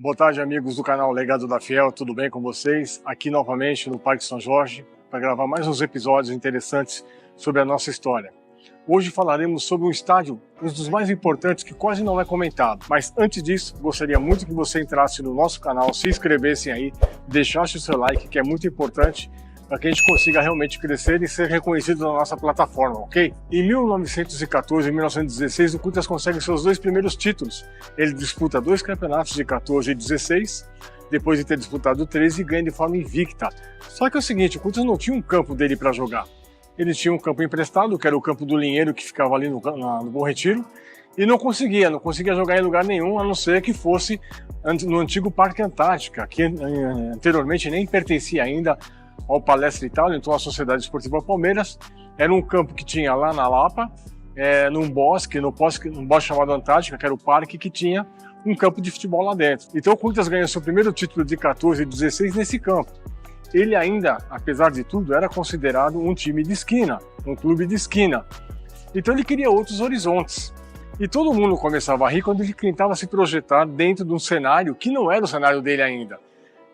Boa tarde, amigos do canal Legado da Fiel, tudo bem com vocês? Aqui novamente no Parque São Jorge para gravar mais uns episódios interessantes sobre a nossa história. Hoje falaremos sobre um estádio, um dos mais importantes que quase não é comentado. Mas antes disso, gostaria muito que você entrasse no nosso canal, se inscrevesse aí, deixasse o seu like, que é muito importante para que a gente consiga realmente crescer e ser reconhecido na nossa plataforma, ok? Em 1914 e 1916, o Corinthians consegue seus dois primeiros títulos. Ele disputa dois campeonatos de 14 e 16, depois de ter disputado 13 e ganha de forma invicta. Só que é o seguinte, o Corinthians não tinha um campo dele para jogar. Ele tinha um campo emprestado, que era o campo do Linheiro, que ficava ali no Bom Retiro, e não conseguia jogar em lugar nenhum, a não ser que fosse no antigo Parque Antártica, que anteriormente nem pertencia ainda ao Palestra Itália, então a Sociedade Esportiva Palmeiras. Era um campo que tinha lá na Lapa, num bosque chamado Antártica, que era o parque, que tinha um campo de futebol lá dentro. Então o Corinthians ganhou seu primeiro título de 14 e 16 nesse campo. Ele ainda, apesar de tudo, era considerado um time de esquina, um clube de esquina. Então ele queria outros horizontes. E todo mundo começava a rir quando ele tentava se projetar dentro de um cenário que não era o cenário dele ainda.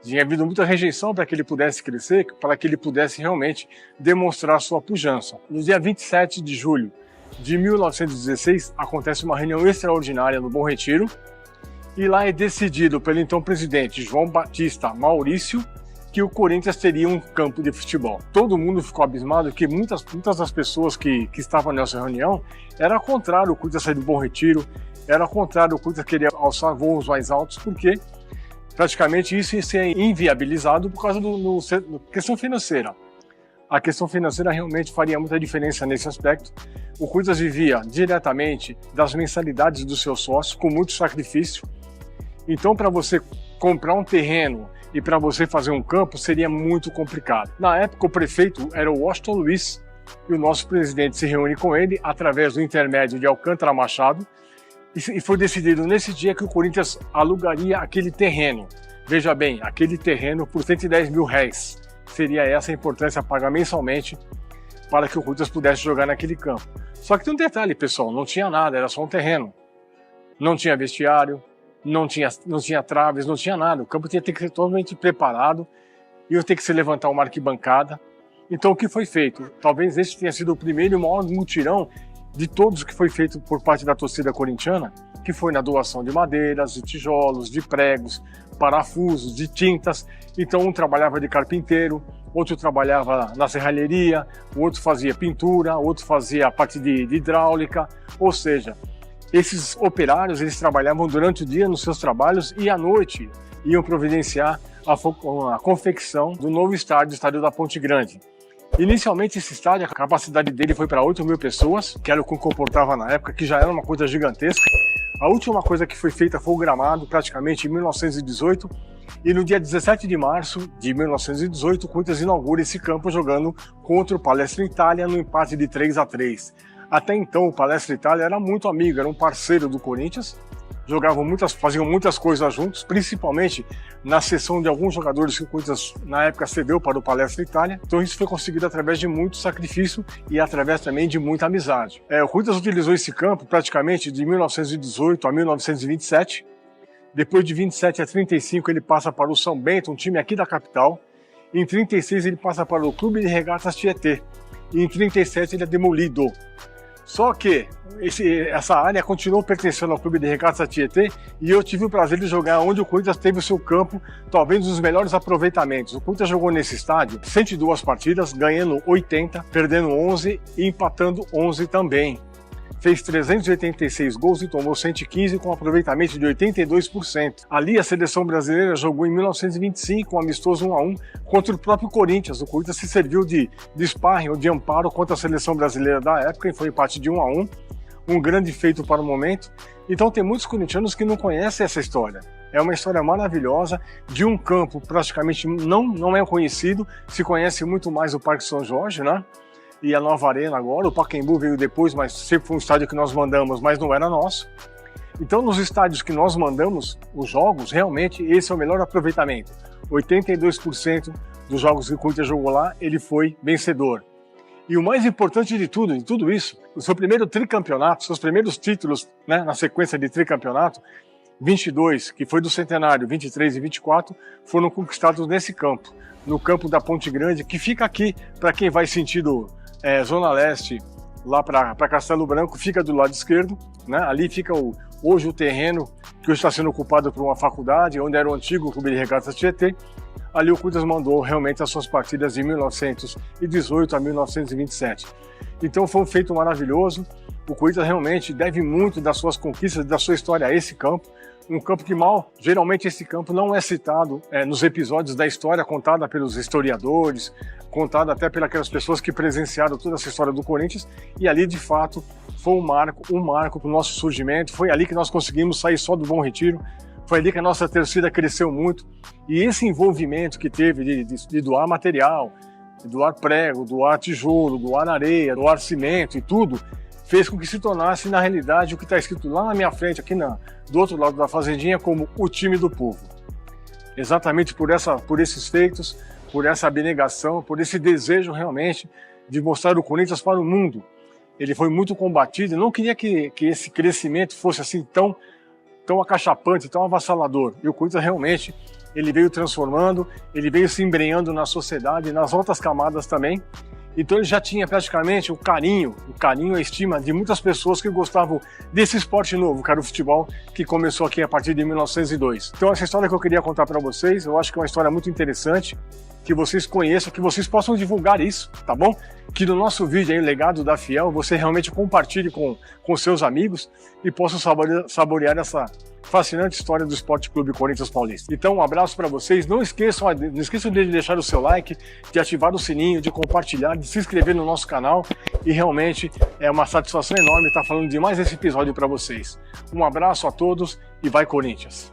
Tinha havido muita rejeição para que ele pudesse crescer, para que ele pudesse realmente demonstrar sua pujança. No dia 27 de julho de 1916, acontece uma reunião extraordinária no Bom Retiro, e lá é decidido pelo então presidente João Batista Maurício que o Corinthians teria um campo de futebol. Todo mundo ficou abismado que muitas das pessoas que estavam nessa reunião era contrário o Corinthians sair do Bom Retiro, era contrário o Corinthians querer alçar voos mais altos, porque praticamente isso ia ser inviabilizado por causa da questão financeira. A questão financeira realmente faria muita diferença nesse aspecto. O Corinthians vivia diretamente das mensalidades dos seus sócios, com muito sacrifício. Então, para você comprar um terreno e para você fazer um campo, seria muito complicado. Na época, o prefeito era o Washington Luiz, e o nosso presidente se reúne com ele através do intermédio de Alcântara Machado, e foi decidido nesse dia que o Corinthians alugaria aquele terreno. Veja bem, aquele terreno por R$110 mil. Seria essa a importância a pagar mensalmente para que o Corinthians pudesse jogar naquele campo. Só que tem um detalhe, pessoal, não tinha nada, era só um terreno. Não tinha vestiário, não tinha traves, não tinha nada. O campo tinha que ser totalmente preparado, ia ter que se levantar uma arquibancada. Então o que foi feito? Talvez esse tenha sido o primeiro e maior mutirão de todos que foi feito por parte da torcida corintiana, que foi na doação de madeiras, de tijolos, de pregos, parafusos, de tintas. Então um trabalhava de carpinteiro, outro trabalhava na serralheria, o outro fazia pintura, o outro fazia a parte de hidráulica. Ou seja, esses operários eles trabalhavam durante o dia nos seus trabalhos e à noite iam providenciar a confecção do novo estádio, o Estádio da Ponte Grande. Inicialmente esse estádio, a capacidade dele foi para 8 mil pessoas, que era o que comportava na época, que já era uma coisa gigantesca. A última coisa que foi feita foi o gramado, praticamente em 1918, e no dia 17 de março de 1918, o Corinthians inaugura esse campo jogando contra o Palestra Itália no empate de 3-3. Até então o Palestra Itália era muito amigo, era um parceiro do Corinthians, faziam muitas coisas juntos, principalmente na cessão de alguns jogadores que o Corinthians na época cedeu para o Palestra Itália. Então isso foi conseguido através de muito sacrifício e através também de muita amizade. O Corinthians utilizou esse campo praticamente de 1918 a 1927. Depois de 27 a 35 ele passa para o São Bento, um time aqui da capital. Em 36 ele passa para o Clube de Regatas Tietê. E em 37 ele é demolido. Só que essa área continuou pertencendo ao Clube de Regatas Tietê, e eu tive o prazer de jogar onde o Corinthians teve o seu campo, talvez um dos melhores aproveitamentos. O Corinthians jogou nesse estádio 102 partidas, ganhando 80, perdendo 11 e empatando 11 também. Fez 386 gols e tomou 115 com aproveitamento de 82%. Ali a seleção brasileira jogou em 1925 um amistoso 1-1 contra o próprio Corinthians. O Corinthians se serviu de sparring ou de amparo contra a seleção brasileira da época e foi empate de 1-1. Um grande feito para o momento. Então tem muitos corintianos que não conhecem essa história. É uma história maravilhosa de um campo praticamente não é conhecido, se conhece muito mais o Parque São Jorge, né? E a nova arena agora, o Pacaembu veio depois, mas sempre foi um estádio que nós mandamos, mas não era nosso. Então nos estádios que nós mandamos os jogos, realmente esse é o melhor aproveitamento. 82% dos jogos que o Corinthians jogou lá, ele foi vencedor. E o mais importante de tudo isso, o seu primeiro tricampeonato, seus primeiros títulos, né, na sequência de tricampeonato, 22, que foi do centenário, 23 e 24, foram conquistados nesse campo, no campo da Ponte Grande, que fica aqui, para quem vai sentido Zona Leste, lá para Castelo Branco, fica do lado esquerdo, né? Ali fica hoje o terreno que hoje está sendo ocupado por uma faculdade, onde era o antigo Clube de Regatas Tietê. Ali o Corinthians mandou realmente as suas partidas de 1918 a 1927. Então foi um feito maravilhoso. O Corinthians realmente deve muito das suas conquistas, da sua história a esse campo. Um campo que geralmente esse campo não é citado nos episódios da história contada pelos historiadores, contada até pelas pessoas que presenciaram toda essa história do Corinthians. E ali, de fato, foi um marco para o nosso surgimento. Foi ali que nós conseguimos sair só do Bom Retiro. Foi ali que a nossa torcida cresceu muito. E esse envolvimento que teve de doar material, de doar prego, doar tijolo, doar areia, doar cimento e tudo, fez com que se tornasse, na realidade, o que está escrito lá na minha frente, aqui do outro lado da fazendinha, como o time do povo. Exatamente por esses feitos, por essa abnegação, por esse desejo realmente de mostrar o Corinthians para o mundo. Ele foi muito combatido, não queria que esse crescimento fosse assim tão acachapante, tão avassalador. E o Corinthians realmente, ele veio transformando, ele veio se embrenhando na sociedade, nas outras camadas também. Então ele já tinha praticamente o carinho, a estima de muitas pessoas que gostavam desse esporte novo, que era o futebol, que começou aqui a partir de 1902. Então essa história que eu queria contar para vocês, eu acho que é uma história muito interessante, que vocês conheçam, que vocês possam divulgar isso, tá bom? Que no nosso vídeo aí, o Legado da Fiel, você realmente compartilhe com seus amigos e possa saborear essa fascinante história do Esporte Clube Corinthians Paulista. Então um abraço para vocês, não esqueçam de deixar o seu like, de ativar o sininho, de compartilhar, de se inscrever no nosso canal, e realmente é uma satisfação enorme estar falando de mais esse episódio para vocês. Um abraço a todos e vai Corinthians!